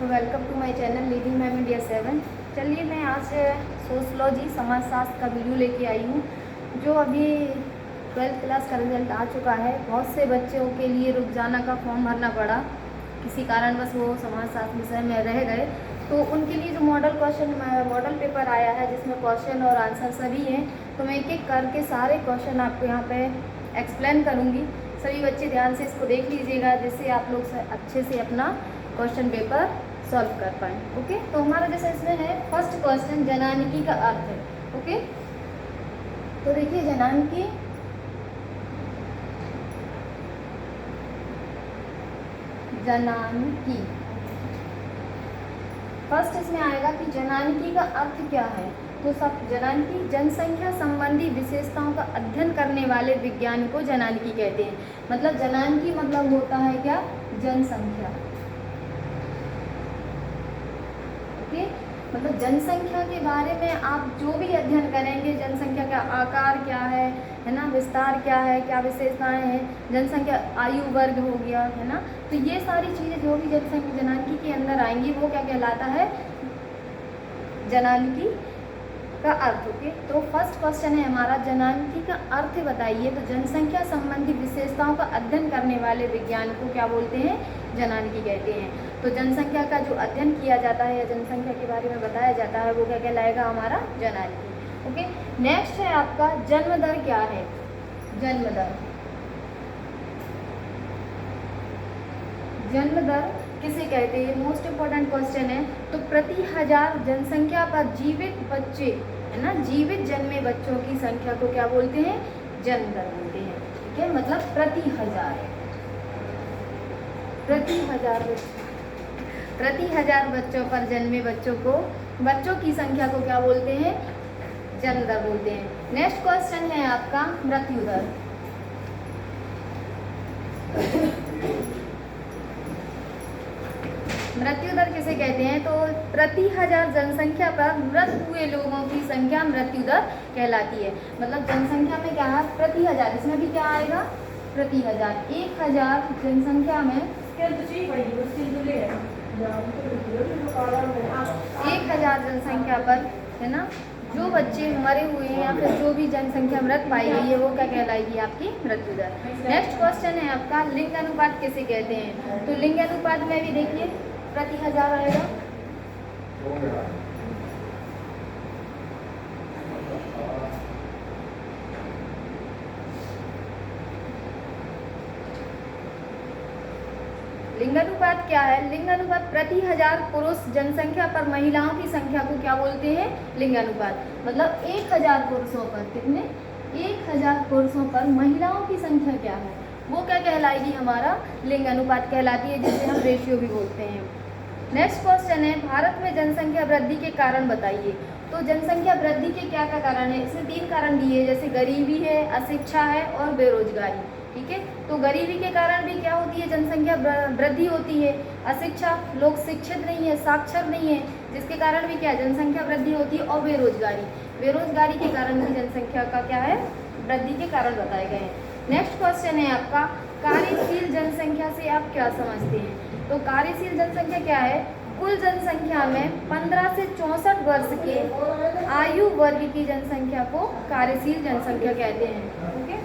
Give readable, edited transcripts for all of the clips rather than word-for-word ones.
Welcome to my channel leading ma'am India 7। चलिए मैं आज सोशलॉजी समाजशास्त्र का वीडियो लेके आई हूँ। जो अभी 12th क्लास का रिजल्ट आ चुका है, बहुत से बच्चों के लिए रुखसाना का फॉर्म भरना पड़ा, किसी कारणवश वो समाजशास्त्र विषय में रह गए। तो उनके लिए जो मॉडल पेपर आया है जिसमें क्वेश्चन और आंसर सभी हैं, तो मैं एक एक करके सारे क्वेश्चन आपको यहाँ पे एक्सप्लेन करूँगी। सभी बच्चे ध्यान से इसको देख लीजिएगा, जिससे आप लोग अच्छे से अपना क्वेश्चन पेपर सॉल्व कर पाएँ। ओके, तो हमारा जैसे इसमें है फर्स्ट क्वेश्चन जनानिकी का अर्थ है। ओके, तो देखिए जनानिकी फर्स्ट इसमें आएगा कि जनानिकी का अर्थ क्या है। तो सब जनानिकी जनसंख्या संबंधी विशेषताओं का अध्ययन करने वाले विज्ञान को जनानिकी कहते हैं। मतलब जनानिकी मतलब होता है क्या, जनसंख्या। ओके, मतलब जनसंख्या के बारे में आप जो भी अध्ययन करेंगे, जनसंख्या का आकार क्या है ना, विस्तार क्या है, क्या विशेषताएं हैं, जनसंख्या आयु वर्ग हो गया, है ना। तो ये सारी चीज़ें जो भी जनसंख्या जनानिकी के अंदर आएंगी वो क्या कहलाता है, जनानिकी का अर्थ। ओके, तो फर्स्ट क्वेश्चन है हमारा जनानिकी का अर्थ बताइए। तो जनसंख्या संबंधी विशेषताओं का अध्ययन करने वाले विज्ञान को क्या बोलते हैं, जनानिकी कहते हैं। तो जनसंख्या का जो अध्ययन किया जाता है या जनसंख्या के बारे में बताया जाता है वो क्या कहलाएगा, हमारा जनानिकी। ओके, नेक्स्ट है आपका जन्म दर क्या है। जन्म दर किसे कहते हैं, मोस्ट इम्पोर्टेंट क्वेश्चन है। तो प्रति हजार जनसंख्या पर जीवित बच्चे, है ना, जीवित जन्मे बच्चों की संख्या को क्या बोलते हैं, जन्म दर बोलते हैं। ठीक है, मतलब प्रति हजार बच्चों पर जन्मे बच्चों की संख्या को क्या बोलते हैं, जन्म दर बोलते हैं। नेक्स्ट क्वेश्चन है आपका मृत्यु दर। मृत्यु दर किसे कहते हैं। तो प्रति हजार जनसंख्या पर मृत हुए लोगों की संख्या मृत्यु दर कहलाती है। मतलब जनसंख्या में क्या है, प्रति हजार, इसमें भी क्या आएगा, प्रति हजार। 1000 जनसंख्या में 1000 जनसंख्या पर, है ना, जो बच्चे मरे हुए हैं या फिर जो भी जनसंख्या मृत पाई गई है वो क्या कहलाएगी, आपकी मृत्यु दर। नेक्स्ट क्वेश्चन है आपका लिंग अनुपात किसे कहते हैं। तो लिंग अनुपात में भी देखिए प्रति हजार आएगा। लिंगानुपात क्या है, लिंगानुपात प्रति हजार पुरुष जनसंख्या पर महिलाओं की संख्या को क्या बोलते हैं, लिंगानुपात। मतलब 1000 पुरुषों पर कितने, 1000 पुरुषों पर महिलाओं की संख्या क्या है, वो क्या कहलाएगी, हमारा लिंगानुपात कहलाती है, जिसे हम रेशियो भी बोलते हैं। नेक्स्ट क्वेश्चन है भारत में जनसंख्या वृद्धि के कारण बताइए। तो जनसंख्या वृद्धि के क्या क्या कारण है, इसमें 3 कारण दिए, जैसे गरीबी है, अशिक्षा है और बेरोजगारी। ठीक है, तो गरीबी के कारण भी क्या होती है, जनसंख्या वृद्धि होती है। अशिक्षा, लोग शिक्षित नहीं है, साक्षर नहीं है, जिसके कारण भी क्या जनसंख्या वृद्धि होती है। और बेरोजगारी के कारण भी जनसंख्या का क्या है, वृद्धि के कारण बताए गए हैं। नेक्स्ट क्वेश्चन है आपका कार्यशील जनसंख्या से आप क्या समझते हैं। तो कार्यशील जनसंख्या क्या है, कुल जनसंख्या में 15 से 64 वर्ष के आयु वर्ग की जनसंख्या को कार्यशील जनसंख्या कहते हैं। ओके,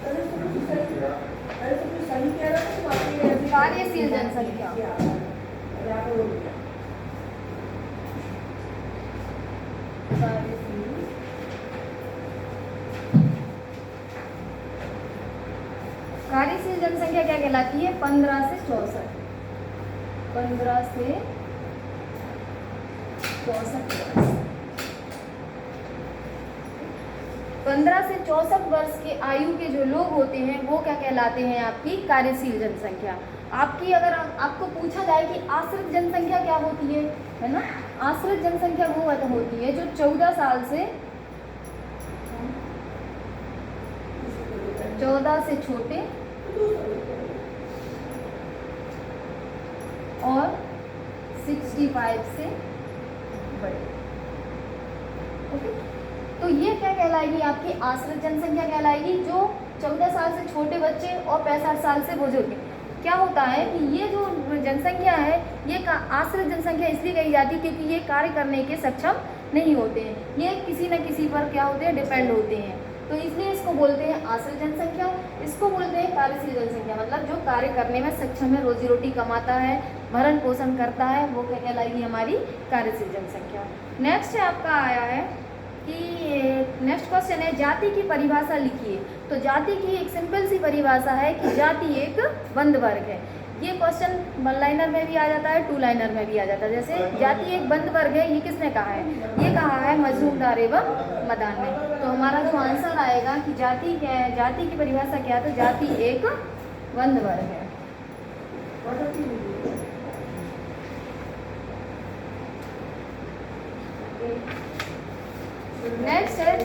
कार्यशील जनसंख्या, कार्यशील जनसंख्या क्या कहलाती है, 15 से 64 15 से 64 वर्ष के आयु के जो लोग होते हैं वो क्या कहलाते हैं, आपकी कार्यशील जनसंख्या। आपकी अगर आपको पूछा जाए कि आश्रित जनसंख्या क्या होती है ना, आश्रित जनसंख्या वो होती है जो 14 से छोटे और 65 से बड़े। ओके, तो ये क्या कहलाएगी, आपकी आश्रित जनसंख्या कहलाएगी, जो 14 साल से छोटे बच्चे और 65 साल से बुजुर्ग क्या होता है कि ये जो जनसंख्या है ये आश्रित जनसंख्या इसलिए कही जाती है क्योंकि ये कार्य करने के सक्षम नहीं होते हैं, ये किसी न किसी पर क्या होते हैं, डिपेंड होते हैं। तो इसलिए इसको बोलते हैं आश्रित जनसंख्या, इसको बोलते हैं कार्यशील जनसंख्या। मतलब जो कार्य करने में सक्षम है, रोजी रोटी कमाता है, भरण पोषण करता है, वो क्या कहलाएगी, हमारी कार्यशील जनसंख्या। नेक्स्ट आपका आया है कि नेक्स्ट क्वेश्चन है जाति की परिभाषा लिखिए। तो जाति की एक सिंपल सी परिभाषा है कि जाति एक बंद वर्ग है। ये क्वेश्चन 1 लाइनर में भी आ जाता है, 2 लाइनर में भी आ जाता है। जैसे जाति एक बंद वर्ग है, ये किसने कहा है, ये कहा है मजूमदार एवं मदान ने। तो हमारा जो आंसर आएगा कि जाति क्या है, जाति की परिभाषा क्या है, तो जाति एक बंद वर्ग है। नेक्स्ट है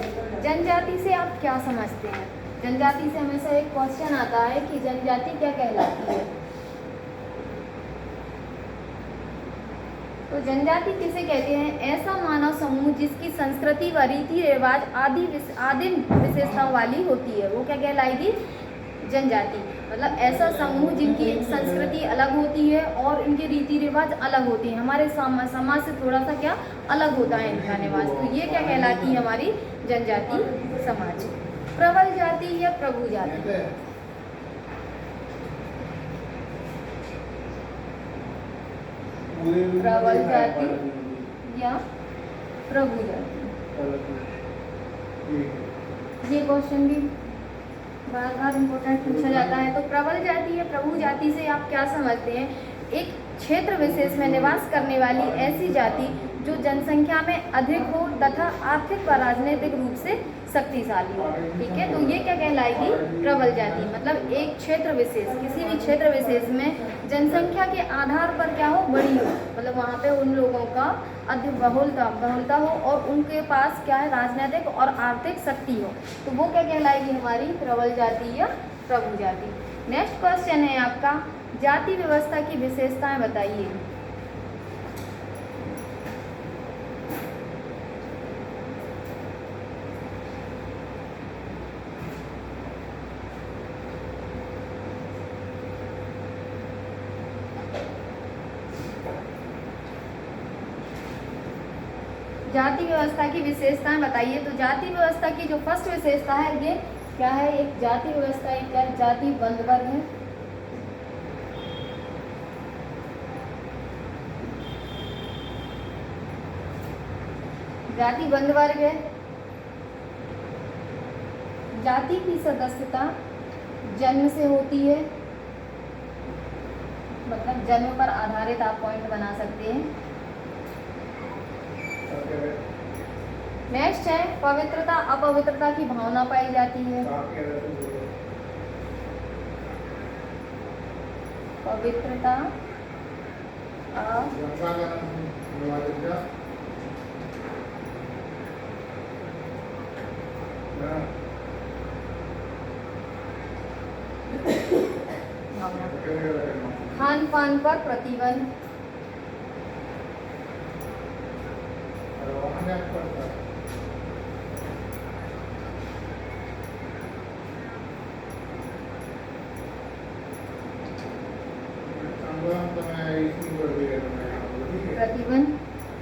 जनजाति से आप क्या समझते हैं। जनजाति से हमेशा एक क्वेश्चन आता है कि जनजाति क्या कहलाती है। तो जनजाति किसे कहते हैं, ऐसा मानव समूह जिसकी संस्कृति व रीति रिवाज आदिम विशेषताओं वाली होती है, वो क्या कहलाएगी, जनजाति। मतलब ऐसा समूह जिनकी संस्कृति अलग होती है और इनके रीति रिवाज अलग होती हैं, हमारे समाज से थोड़ा सा क्या अलग होता है इनका निवास, तो ये क्या कहलाती है, हमारी जनजाति समाज। प्रबल जाति या प्रभु जाति। प्रबल जाति या प्रभु जाति, ये क्वेश्चन भी बार बार इम्पोर्टेंट पूछा जाता है। तो प्रबल जाति या प्रभु जाति से आप क्या समझते हैं, एक क्षेत्र विशेष में निवास करने वाली ऐसी जाति जो जनसंख्या में अधिक हो तथा आर्थिक व राजनीतिक रूप से शक्तिशाली हो। ठीक है, तो ये क्या कहलाएगी, प्रबल जाति। मतलब एक क्षेत्र विशेष, किसी भी क्षेत्र विशेष में जनसंख्या के आधार पर क्या हो, बड़ी हो, मतलब वहाँ पे उन लोगों का अधिक बहुलता हो और उनके पास क्या है, राजनीतिक और आर्थिक शक्ति हो, तो वो क्या कहलाएगी, हमारी प्रबल जाति या प्रभु जाति। नेक्स्ट क्वेश्चन है आपका, जाति व्यवस्था की विशेषताएं बताइए। जाति व्यवस्था की विशेषताएं बताइए। तो जाति व्यवस्था की जो फर्स्ट विशेषता है, ये क्या है, एक जाति व्यवस्था एक क्या, जाति बंद वर्ग है। जाति बंद वर्ग है। जाति की सदस्यता जन्म से होती है, मतलब जन्म पर आधारित आप पॉइंट बना सकते हैं। नेक्स्ट है पवित्रता अपवित्रता की भावना पाई जाती है। पवित्रता खान पान पर प्रतिबंध, प्रतिबंध,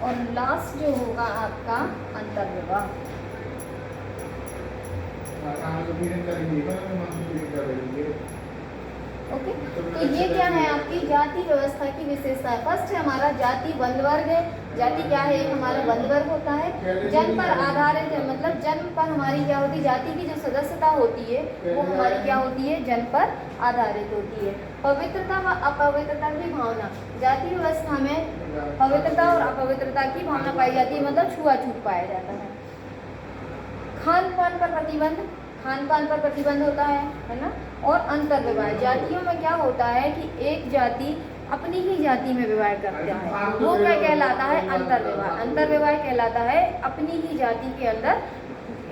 और लास्ट जो होगा आपका अंतर्विवाह। ओके, तो ये क्या है आपकी जाति व्यवस्था की विशेषता है। फर्स्ट है हमारा जाति बंद वर्ग है। जाति क्या है, एक हमारा बंद वर्ग होता है, जन्म पर आधारित है, मतलब जन्म पर हमारी क्या होती है, जाति की जो सदस्यता होती है वो हमारी क्या होती है, जन्म पर आधारित होती है। पवित्रता व अपवित्रता की भावना, जाति व्यवस्था में पवित्रता और अपवित्रता की भावना पाई जाती है, मतलब छुआछूत पाया जाता है। खान पान पर प्रतिबंध, खान पान पर प्रतिबंध होता है ना। और अंतर्विवाह, जातियों में क्या होता है कि एक जाति अपनी ही जाति में विवाह करता है, वो क्या कहलाता है, अंतर्विवाह। अंतर्विवाह कहलाता है अपनी ही जाति के अंदर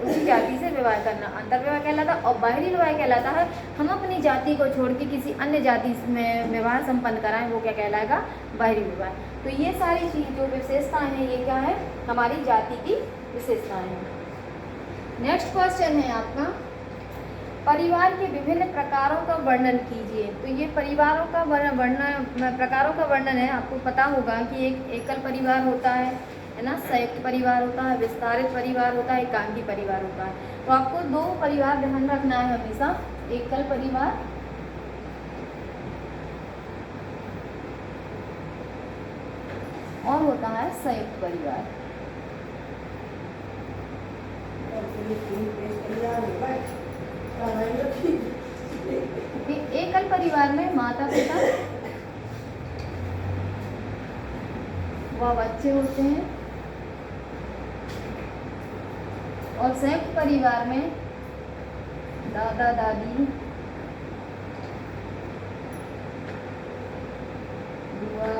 उसी जाति से विवाह करना, अंतर्विवाह कहलाता है। और बाहरी विवाह कहलाता है हम अपनी जाति को छोड़ के किसी अन्य जाति में विवाह संपन्न कराएं, वो क्या कहलाएगा, बाहरी विवाह। तो ये सारी चीज जो विशेषताएं हैं, ये क्या है, हमारी जाति की विशेषताएं हैं। नेक्स्ट क्वेश्चन है आपका, परिवार के विभिन्न प्रकारों का वर्णन कीजिए। तो ये परिवारों का वर्णन, प्रकारों का वर्णन है। आपको पता होगा कि एक एकल परिवार होता है ना, संयुक्त परिवार होता है, विस्तारित परिवार होता है, एकांकी परिवार होता है। तो आपको दो परिवार ध्यान रखना है हमेशा, एकल परिवार और होता है संयुक्त परिवार। एकल परिवार में माता पिता व बच्चे होते हैं और संयुक्त परिवार में दादा दादी, बुआ,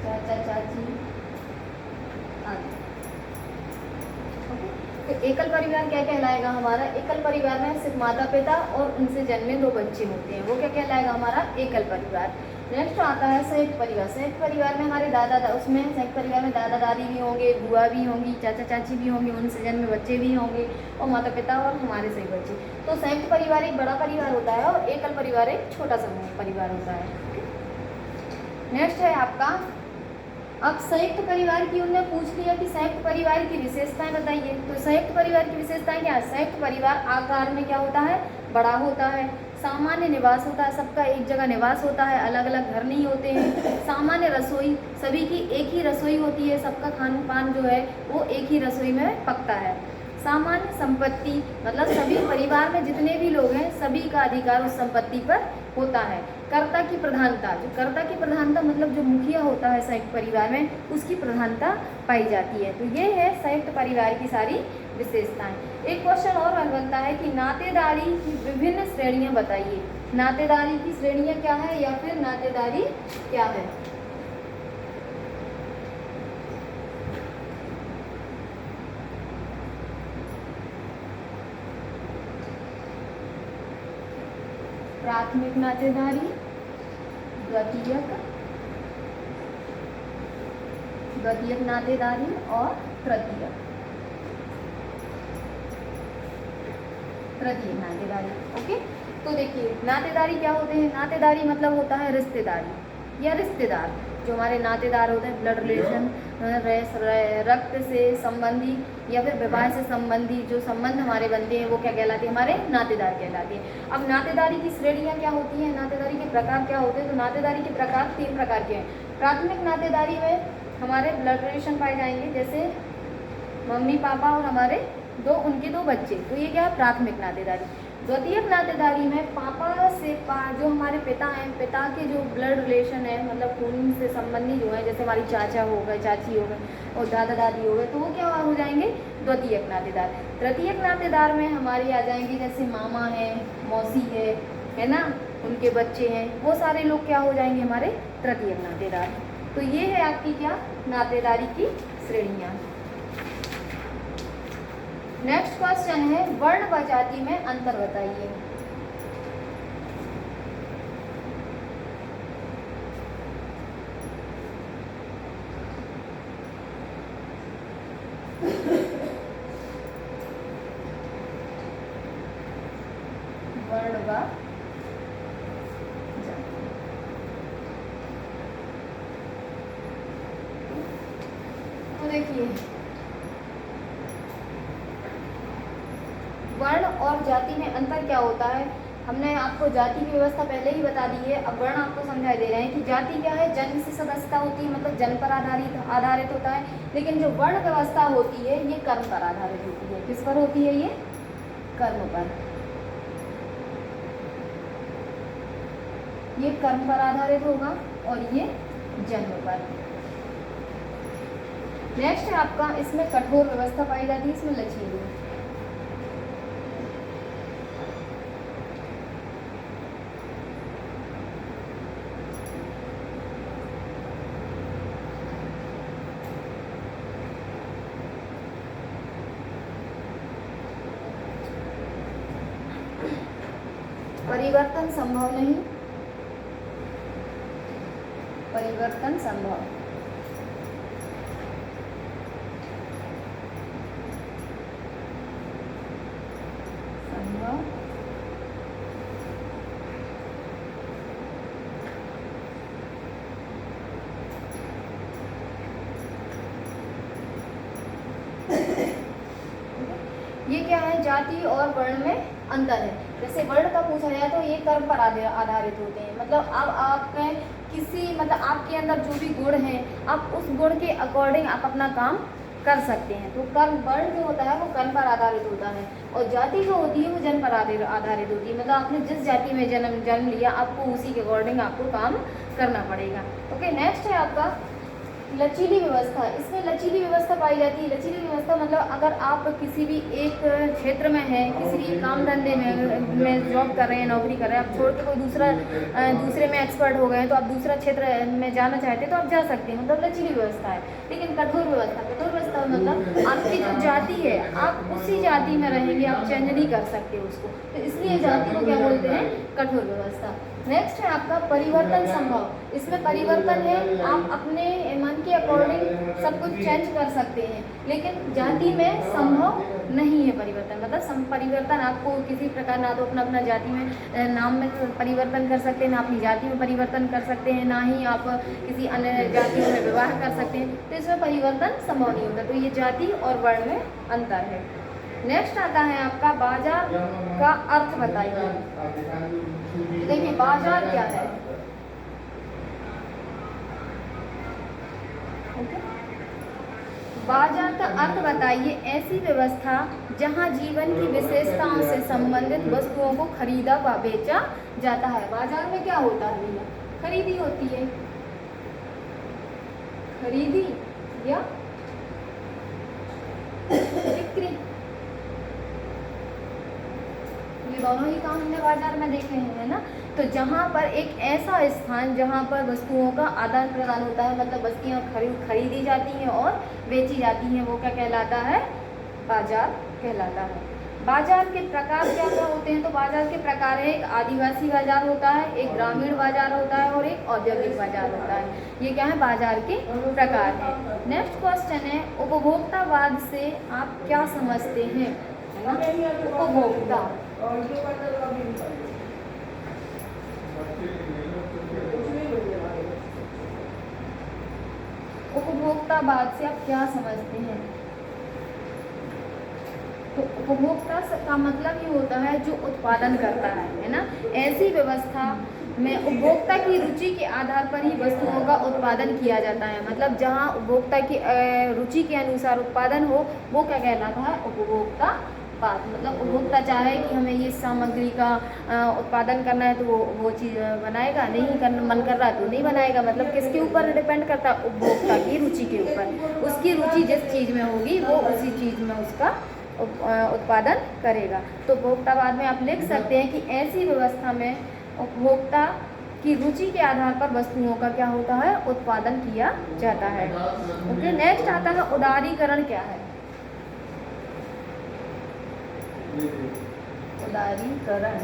चाचा चाची आदि। तो एकल परिवार क्या कहलाएगा हमारा? एकल परिवार में सिर्फ माता पिता और उनसे जन्मे दो बच्चे होते हैं, वो क्या कहलाएगा हमारा? एकल परिवार। नेक्स्ट आता है संयुक्त परिवार। संयुक्त परिवार में हमारे उसमें संयुक्त परिवार में दादा दादी भी होंगे, बुआ भी होंगी, चाचा चाची भी होंगे, उनसे जन्मे बच्चे भी होंगे और माता पिता और हमारे सही बच्चे। तो संयुक्त परिवार एक बड़ा परिवार होता है और एकल परिवार एक छोटा समूह परिवार होता है। नेक्स्ट है आपका, अब संयुक्त परिवार की उन्होंने पूछ लिया कि संयुक्त परिवार की विशेषताएं बताइए। तो संयुक्त परिवार की विशेषताएं क्या है? संयुक्त परिवार आकार में क्या होता है? बड़ा होता है। सामान्य निवास होता है, सबका एक जगह निवास होता है, अलग अलग घर नहीं होते हैं। सामान्य रसोई, सभी की एक ही रसोई होती है, सबका खान पान जो है वो एक ही रसोई में पकता है। सामान्य संपत्ति, मतलब सभी परिवार में जितने भी लोग हैं सभी का अधिकार उस संपत्ति पर होता है। कर्ता की प्रधानता, जो कर्ता की प्रधानता मतलब जो मुखिया होता है संयुक्त परिवार में, उसकी प्रधानता पाई जाती है। तो ये है संयुक्त परिवार की सारी विशेषताएं। एक क्वेश्चन और बनता है कि नातेदारी की विभिन्न श्रेणियां बताइए। नातेदारी की श्रेणियां क्या है या फिर नातेदारी क्या है? प्राथमिक नातेदारी, द्वितीयक नातेदारी और तृतीयक नातेदारी। ओके, तो देखिए नातेदारी क्या होते हैं? नातेदारी मतलब होता है रिश्तेदारी या रिश्तेदार, जो हमारे नातेदार होते हैं, ब्लड रिलेशन, रक्त से संबंधी या फिर विवाह से संबंधी जो संबंध हमारे बनते हैं वो क्या कहलाते हैं? हमारे नातेदार कहलाते हैं। अब नातेदारी की श्रेणियां क्या होती हैं? नातेदारी के प्रकार क्या होते हैं? तो नातेदारी के प्रकार 3 प्रकार के हैं। प्राथमिक नातेदारी में हमारे ब्लड रिलेशन पाए जाएंगे, जैसे मम्मी पापा और हमारे उनके दो बच्चे, तो ये क्या है? प्राथमिक नातेदारी। द्वितीयक नातेदारी में पापा से जो हमारे पिता हैं, पिता के जो ब्लड रिलेशन है, मतलब खून से संबंधी जो है, जैसे हमारी चाचा हो गए, चाची हो गए और दादा दादी हो गए, तो वो क्या हो जाएंगे? द्वितीयक नातेदार। तृतीयक नातेदार में हमारे आ जाएंगे जैसे मामा है, मौसी है ना, उनके बच्चे हैं, वो सारे लोग क्या हो जाएंगे? हमारे तृतीयक नातेदार। तो ये है आपकी क्या? नातेदारी की श्रेणियाँ। नेक्स्ट क्वेश्चन है, वर्ण व जाति में अंतर बताइए। वर्ण व जाति। तो देखिए वर्ण और जाति में अंतर क्या होता है? हमने आपको जाति की व्यवस्था पहले ही बता दी है। अब वर्ण आपको समझा दे रहे हैं कि जाति क्या है? जन्म से सदस्यता होती है, मतलब जन्म पर आधारित होता है। लेकिन जो वर्ण व्यवस्था होती है ये कर्म पर आधारित होती है। किस पर होती है? ये कर्म पर। ये कर्म पर आधारित होगा और ये जन्म पर। नेक्स्ट है आपका, इसमें कठोर व्यवस्था पाई जाती है, इसमें लचीली। परिवर्तन संभव नहीं, परिवर्तन संभव। ये क्या है, जाति और वर्ण में अंतर है। जैसे वर्ण का पूछा जाए तो ये कर्म पर आधारित होते हैं, मतलब अब आप किसी मतलब आपके अंदर जो भी गुण है आप उस गुण के अकॉर्डिंग आप अपना काम कर सकते हैं। तो कर्म, वर्ण जो होता है वो कर्म पर आधारित होता है, और जाति जो होती है वो जन्म पर आधारित होती है। मतलब आपने जिस जाति में जन्म लिया आपको उसी के अकॉर्डिंग आपको काम करना पड़ेगा। ओके, नेक्स्ट है आपका लचीली व्यवस्था। इसमें लचीली व्यवस्था पाई जाती है। लचीली व्यवस्था मतलब अगर आप किसी भी एक क्षेत्र में हैं, किसी भी काम धंधे में जॉब कर रहे हैं, नौकरी कर रहे हैं, आप छोड़ के कोई दूसरे में एक्सपर्ट हो गए हैं तो आप दूसरा क्षेत्र में जाना चाहते हैं तो आप जा सकते हैं, मतलब लचीली व्यवस्था है। लेकिन कठोर व्यवस्था मतलब आपकी जो जाति है आप उसी जाति में रहेंगे, आप चेंज नहीं कर सकते उसको, तो इसलिए जाति को क्या बोलते हैं, कठोर व्यवस्था। नेक्स्ट है आपका परिवर्तन संभव। इसमें परिवर्तन है, आप अपने मन के अकॉर्डिंग सब कुछ चेंज कर सकते हैं, लेकिन जाति में संभव नहीं है परिवर्तन। मतलब परिवर्तन आपको किसी प्रकार ना तो अपना जाति में नाम में परिवर्तन कर सकते हैं, ना अपनी जाति में परिवर्तन कर सकते हैं, ना ही आप किसी अन्य जातियों में विवाह कर सकते हैं, तो इसमें परिवर्तन संभव नहीं होता। तो ये जाति और वर्ण में अंतर है। नेक्स्ट आता है आपका बाजार का अर्थ बताइए। देखिए बाजार क्या है, बाजार का अर्थ बताइए ऐसी व्यवस्था जहां जीवन की विशेषताओं से संबंधित वस्तुओं को खरीदा व बेचा जाता है। बाजार में क्या होता है भैया, खरीदी होती है, खरीदी या बिक्री, ये दोनों ही काम हमने बाजार में देखे हैं, है ना। तो जहाँ पर एक ऐसा स्थान जहाँ पर वस्तुओं का आदान प्रदान होता है, मतलब वस्तुएं खरीदी जाती हैं और बेची जाती हैं, वो क्या कहलाता है, बाजार कहलाता है। बाजार के प्रकार क्या क्या होते हैं, तो बाजार के प्रकार है, एक आदिवासी बाजार होता है, एक ग्रामीण बाजार होता है और एक औद्योगिक बाजार होता है। ये क्या है, बाजार के प्रकार है। नेक्स्ट क्वेश्चन है उपभोक्तावाद से आप क्या समझते हैं, है ना। उपभोक्ता, उपभोक्तावाद से आप क्या समझते हैं, तो उपभोक्ता का मतलब ये होता है जो उत्पादन करता है ना। ऐसी व्यवस्था में उपभोक्ता की रुचि के आधार पर ही वस्तुओं का उत्पादन किया जाता है। मतलब जहाँ उपभोक्ता की रुचि के अनुसार उत्पादन हो वो क्या कहलाता है, उपभोक्ता। मतलब उपभोक्ता चाहे कि हमें ये सामग्री का उत्पादन करना है तो वो चीज़ बनाएगा, नहीं करना मन कर रहा तो नहीं बनाएगा। मतलब किसके ऊपर डिपेंड करता है, उपभोक्ता की रुचि के ऊपर। उसकी रुचि जिस चीज़ में होगी वो उसी चीज़ में उसका उत्पादन करेगा। तो उपभोक्तावाद में आप लिख सकते हैं कि ऐसी व्यवस्था में उपभोक्ता की रुचि के आधार पर वस्तुओं का क्या होता है, उत्पादन किया जाता है। ओके, नेक्स्ट आता है उदारीकरण क्या है। उदारीकरण,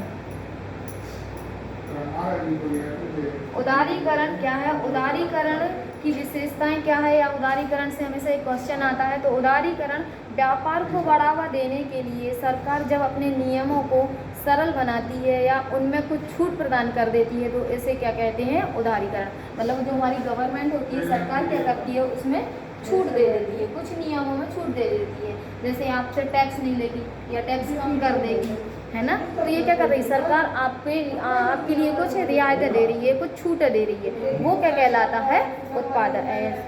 उदारीकरण क्या है, उदारीकरण की विशेषताएं क्या है, या उदारीकरण से हमेशा एक क्वेश्चन आता है। तो उदारीकरण व्यापार को बढ़ावा देने के लिए सरकार जब अपने नियमों को सरल बनाती है या उनमें कुछ छूट प्रदान कर देती है तो इसे क्या कहते हैं, उदारीकरण। मतलब जो हमारी गवर्नमेंट होती है, सरकार क्या करती है, उसमें छूट दे देती है, कुछ नियमों में छूट दे देती है। जैसे आपसे टैक्स नहीं लेगी या टैक्स कम कर देगी, है ना। तो ये क्या कर रही है, सरकार आपके लिए कुछ रियायतें दे रही है, कुछ छूटें दे रही है, वो क्या कहलाता है,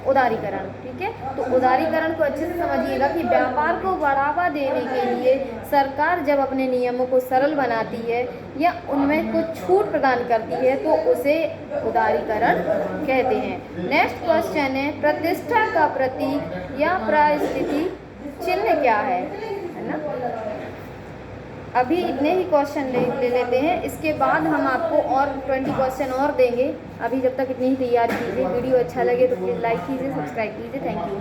उदारीकरण। ठीक है, तो उदारीकरण को अच्छे से समझिएगा कि व्यापार को बढ़ावा देने के लिए सरकार जब अपने नियमों को सरल बनाती है या उनमें कुछ छूट प्रदान करती है तो उसे उदारीकरण कहते हैं। नेक्स्ट क्वेश्चन है प्रतिष्ठा का प्रतीक या परिस्थिति चिन्ह क्या है ना। अभी इतने ही क्वेश्चन ले लेते हैं, इसके बाद हम आपको और 20 क्वेश्चन और देंगे। अभी जब तक इतनी ही तैयार कीजिए। वीडियो अच्छा लगे तो प्लीज़ लाइक कीजिए, सब्सक्राइब कीजिए। Thank you.